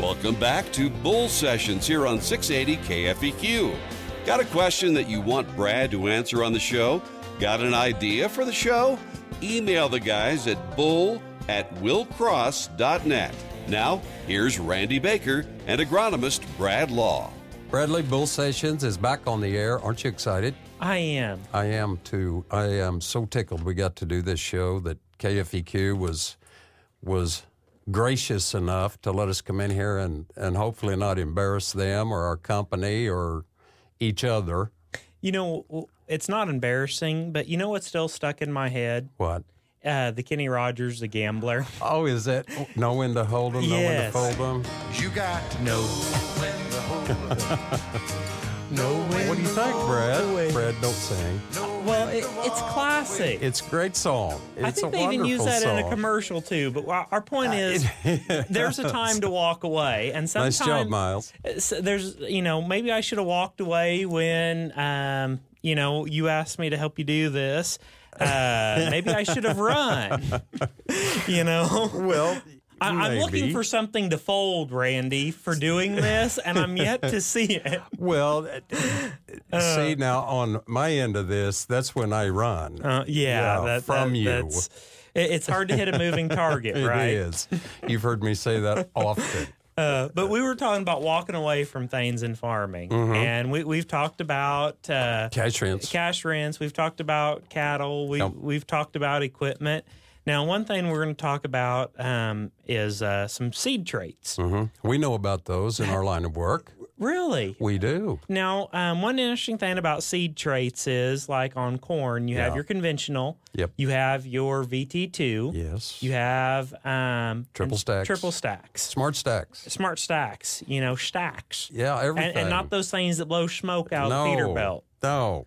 Welcome back to Bull Sessions here on 680 KFEQ. Got a question that you want Brad to answer on the show? Got an idea for the show? Email the guys at bull@willcross.net. Now, here's Randy Baker and agronomist Brad Law. Bradley, Bull Sessions is back on the air. Aren't you excited? I am. I am, too. I am so tickled we got to do this show, that KFEQ was gracious enough to let us come in here and hopefully not embarrass them or our company or each other. You know, it's not embarrassing, but you know what's still stuck in my head? What? The Kenny Rogers, the gambler. Oh, is that know when to hold them, know when to fold them? You got to know when to hold them. What do you think, Brad? Brad, don't sing. Well, it's classic. It's a great song. I think they even use that in a commercial, too. But our point is, there's a time to walk away. And sometimes, nice job, Miles. There's, maybe I should have walked away when, you asked me to help you do this. Maybe I should have run, Well, I'm looking for something to fold, Randy, for doing this, and I'm yet to see it. Well, see, now on my end of this, that's when I run. From you. It's hard to hit a moving target, right? It is. You've heard me say that often. But we were talking about walking away from things in farming, and we've talked about cash rents. We've talked about cattle. We've talked about equipment. Now, one thing we're going to talk about is some seed traits. We know about those in our line of work. Really? We do. Now, one interesting thing about seed traits is, like on corn, you have your conventional. Yep. You have your VT2. Yes. You have triple stacks. Smart stacks. Stacks. Stacks. Yeah, everything. And not those things that blow smoke out of the feeder belt. No.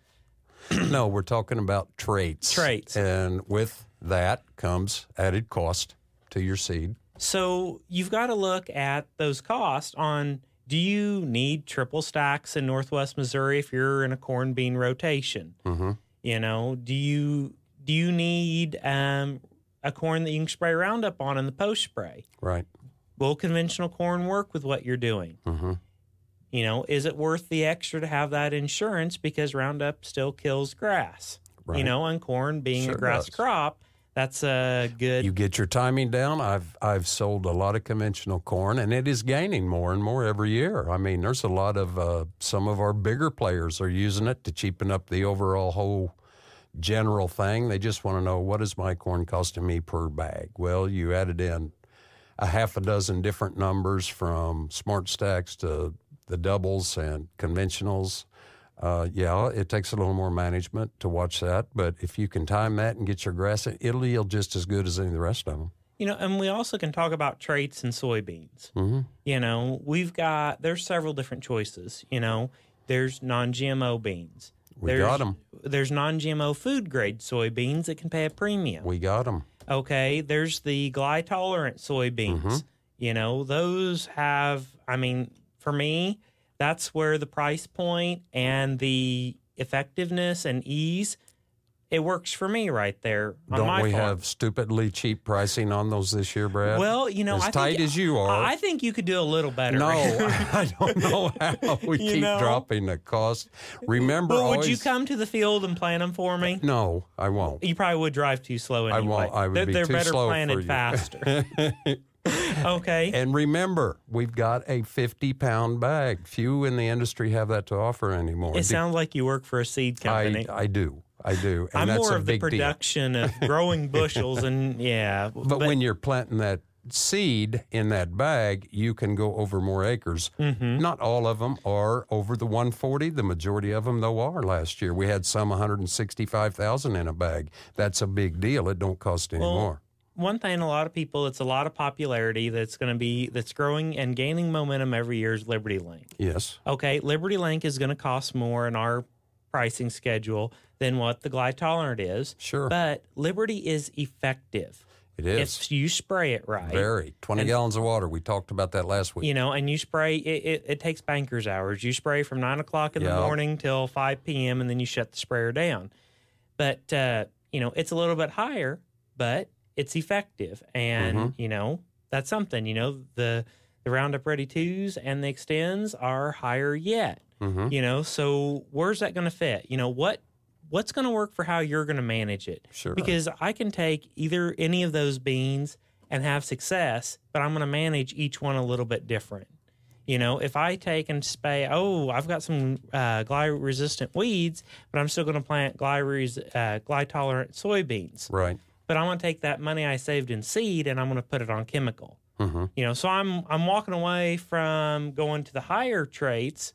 No, we're talking about traits. Traits. And with that comes added cost to your seed. So you've got to look at those costs on, do you need triple stacks in Northwest Missouri if you're in a corn bean rotation? Do you need a corn that you can spray Roundup on in the post spray? Right. Will conventional corn work with what you're doing? Is it worth the extra to have that insurance because Roundup still kills grass? Right. And corn being a grass crop, that's a good. You get your timing down. I've sold a lot of conventional corn, and it is gaining more and more every year. I mean, there's a lot of some of our bigger players are using it to cheapen up the overall whole general thing. They just want to know, what is my corn costing me per bag? Well, you added in a half a dozen different numbers from smart stacks to the doubles and conventionals. It takes a little more management to watch that, but if you can time that and get your grass in, it'll yield just as good as any of the rest of them. And we also can talk about traits in soybeans. There's several different choices. There's non-GMO beans. We got them. There's non-GMO food-grade soybeans that can pay a premium. We got them. Okay, there's the gly-tolerant soybeans. Those have, for me, that's where the price point and the effectiveness and ease, it works for me right there on Don't my we farm. have stupidly cheap pricing on those this year, Brad? Well, as tight as you are. I think you could do a little better. No, I don't know how we keep dropping the cost. Remember, well, would you come to the field and plant them for me? No, I won't. You probably would drive too slow anyway. I won't. I would be They're too better slow planted for you. faster. Okay. And remember, we've got a 50-pound bag. Few in the industry have that to offer anymore. It sounds like you work for a seed company. I do. And I'm that's more a of the big production of growing bushels and But when you're planting that seed in that bag, you can go over more acres. Not all of them are over the 140. The majority of them, though, are. Last year we had some 165,000 in a bag. That's a big deal. It don't cost any more. One thing, a lot of people, it's a lot of popularity that's growing and gaining momentum every year is Liberty Link. Yes. Okay, Liberty Link is going to cost more in our pricing schedule than what the gly-tolerant is. Sure. But Liberty is effective. It is. If you spray it right. Very. 20 gallons of water. We talked about that last week. And you spray, it takes banker's hours. You spray from 9 o'clock in the morning till 5 p.m., and then you shut the sprayer down. But, it's a little bit higher, but it's effective. And, that's something. The The Roundup Ready 2s and the Extends are higher yet. You know, so where's that going to fit? You know, what's going to work for how you're going to manage it? Sure. Because I can take either any of those beans and have success, but I'm going to manage each one a little bit different. You know, if I take and spay, I've got some glide-resistant weeds, but I'm still going to plant glide-tolerant soybeans. Right. But I'm going to take that money I saved in seed and I'm going to put it on chemical. You know, so I'm walking away from going to the higher traits,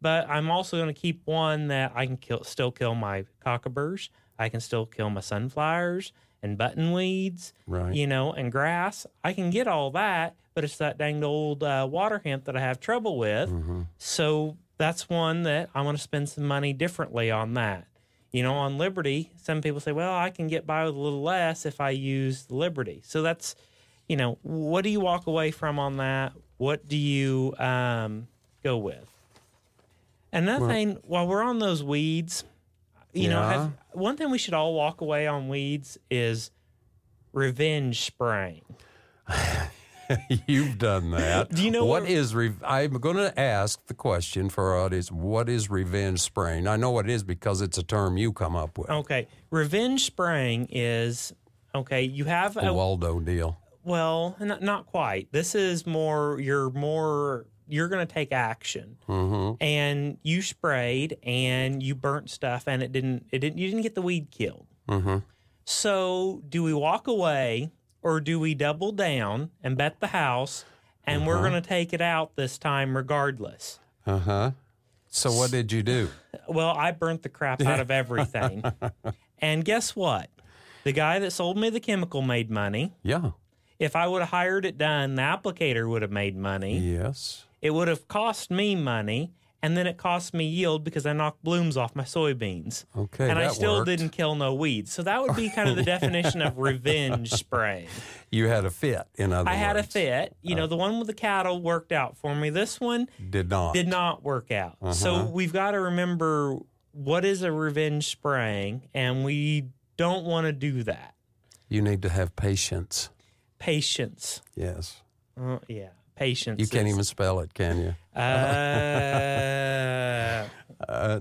but I'm also going to keep one that I can still kill my cockaburs. I can still kill my sunflowers and buttonweeds, Right. you know, and grass. I can get all that, but it's that danged old water hemp that I have trouble with. So that's one that I want to spend some money differently on that. You know, on Liberty, some people say, well, I can get by with a little less if I use the Liberty. So that's, you know, what do you walk away from on that? What do you go with? Another thing, while we're on those weeds, you know, one thing we should all walk away on weeds is revenge spraying. You've done that. Do you know what is? I'm going to ask the question for our audience. What is revenge spraying? I know what it is because it's a term you come up with. Okay, revenge spraying is you have a Waldo deal. Well, not quite. This is more. You're going to take action, and you sprayed and you burnt stuff, and you didn't get the weed killed. So, do we walk away? Or do we double down and bet the house, and we're going to take it out this time regardless? So what did you do? Well, I burnt the crap out of everything. And guess what? The guy that sold me the chemical made money. Yeah. If I would have hired it done, the applicator would have made money. Yes. It would have cost me money, and then it cost me yield because I knocked blooms off my soybeans. Okay, and I still worked. didn't kill no weeds. So that would be kind of the definition of revenge spraying. You had a fit, in other words. I had a fit. You know, the one with the cattle worked out for me. This one did not work out. So we've got to remember what is a revenge spraying, and we don't want to do that. You need to have patience. Patience. Yes. Yeah. Patience. You can't even spell it, can you?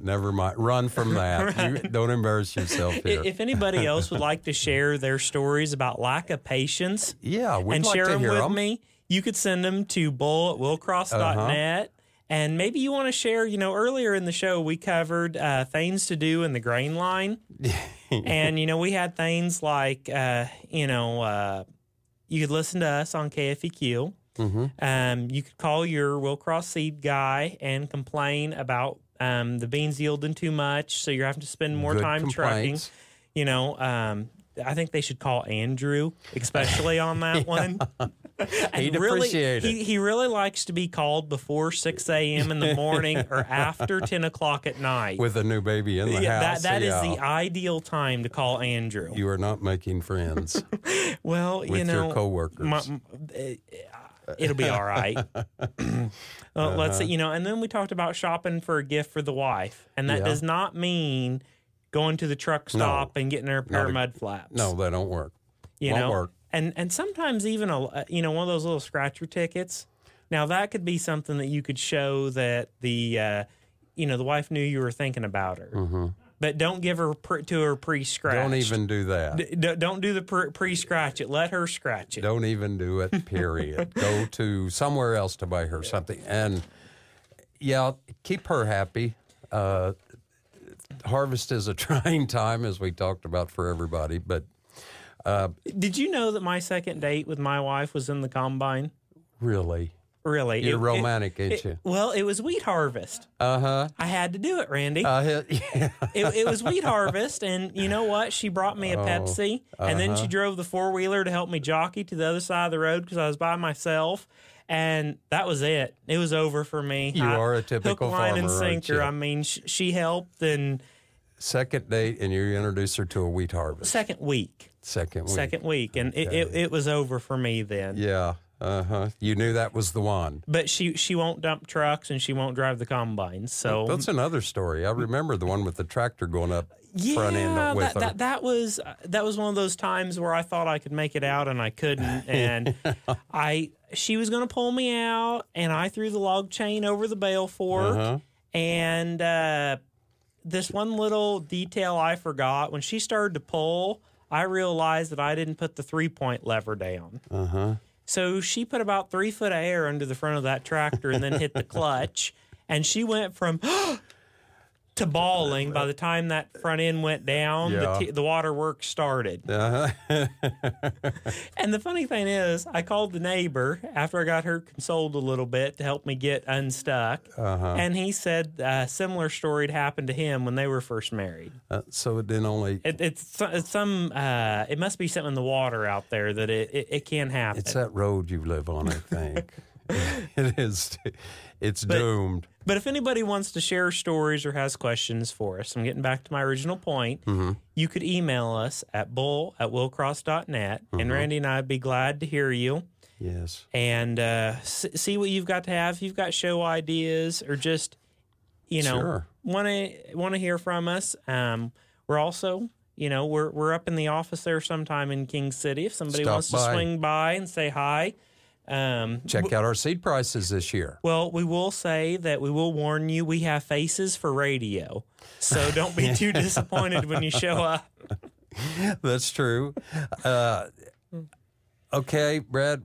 Never mind. Run from that. Don't embarrass yourself here. If anybody else would like to share their stories about lack of patience, we'd and like share to them hear with them. me, you could send them to bull@willcross.net. And maybe you want to share, you know, earlier in the show, we covered things to do in the grain line. And, you know, we had things like, you could listen to us on KFEQ. You could call your Willcross seed guy and complain about the beans yielding too much, so you're having to spend more time trucking. You know, I think they should call Andrew, especially on that one. He'd appreciate it. He really likes to be called before 6 a.m. in the morning or after 10 o'clock at night. With a new baby in the house. That is the ideal time to call Andrew. You are not making friends. Well, with your coworkers. It'll be all right. Let's see, you know, and then we talked about shopping for a gift for the wife. And that does not mean going to the truck stop and getting her a pair of mud flaps. No, that don't work. Won't work. And sometimes even, one of those little scratcher tickets. Now, that could be something that you could show that the wife knew you were thinking about her. But don't give her to her pre-scratch. Don't even do that. Don't do the pre-scratch it. Let her scratch it. Don't even do it, period. Go to somewhere else to buy her something. And, keep her happy. Harvest is a trying time, as we talked about, for everybody. But did you know that my second date with my wife was in the combine? Really? Really. You're romantic, ain't you? Well, it was wheat harvest. I had to do it, Randy. It was wheat harvest, and you know what? She brought me a Pepsi, and then she drove the four-wheeler to help me jockey to the other side of the road because I was by myself, and that was it. It was over for me. You are a typical hook, line, farmer, and sinker. aren't you? I mean, she helped, and... Second date, and you introduced her to a wheat harvest. Second week, and it was over for me then. Yeah. You knew that was the one. But she won't dump trucks and she won't drive the combines. So that's another story. I remember the one with the tractor going up front end with her. That was one of those times where I thought I could make it out and I couldn't, and she was going to pull me out, and I threw the log chain over the bale fork, and this one little detail I forgot, when she started to pull, I realized that I didn't put the 3-point lever down. So she put about 3 foot of air under the front of that tractor and then hit the clutch, and she went from to bawling. By the time that front end went down, the waterworks started. And the funny thing is, I called the neighbor after I got her consoled a little bit to help me get unstuck. And he said a similar story had happened to him when they were first married. So it didn't only... It must be something in the water out there that it can happen. It's that road you live on, I think. It is. It's doomed. But if anybody wants to share stories or has questions for us, I'm getting back to my original point, you could email us at bull@willcross.net, and Randy and I would be glad to hear you. Yes. And see what you've got to have. If you've got show ideas or just, want to hear from us. We're also, we're up in the office there sometime in King City. If somebody wants to swing by and say hi. Check out our seed prices this year. Well, we will say that we will warn you, we have faces for radio. So don't be too disappointed when you show up. That's true. Okay, Brad,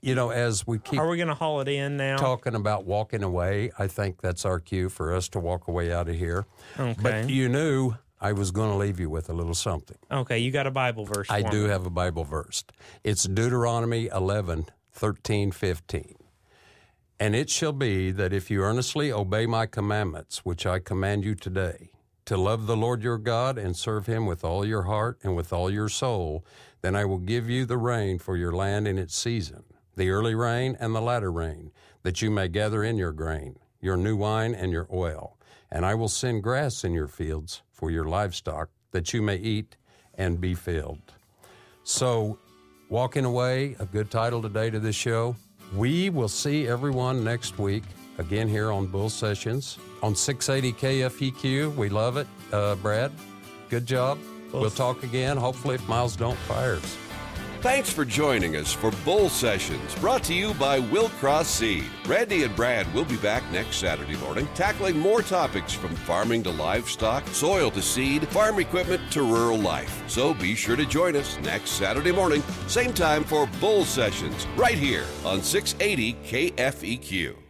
as we keep... Are we going to haul it in now? Talking about walking away, I think that's our cue for us to walk away out of here. Okay. But you knew I was going to leave you with a little something. Okay, you got a Bible verse for I do me. have a Bible verse. It's Deuteronomy 11:13-15. And it shall be that if you earnestly obey my commandments, which I command you today, to love the Lord your God and serve him with all your heart and with all your soul, then I will give you the rain for your land in its season, the early rain and the latter rain, that you may gather in your grain, your new wine and your oil. And I will send grass in your fields for your livestock, that you may eat and be filled. So, walking away, a good title today to this show. We will see everyone next week, again here on Bull Sessions, on 680 KFEQ. We love it. Brad, good job. We'll talk again, hopefully if Miles don't fire us. Thanks for joining us for Bull Sessions, brought to you by Willcross Seed. Randy and Brad will be back next Saturday morning, tackling more topics from farming to livestock, soil to seed, farm equipment to rural life. So be sure to join us next Saturday morning, same time for Bull Sessions, right here on 680 KFEQ.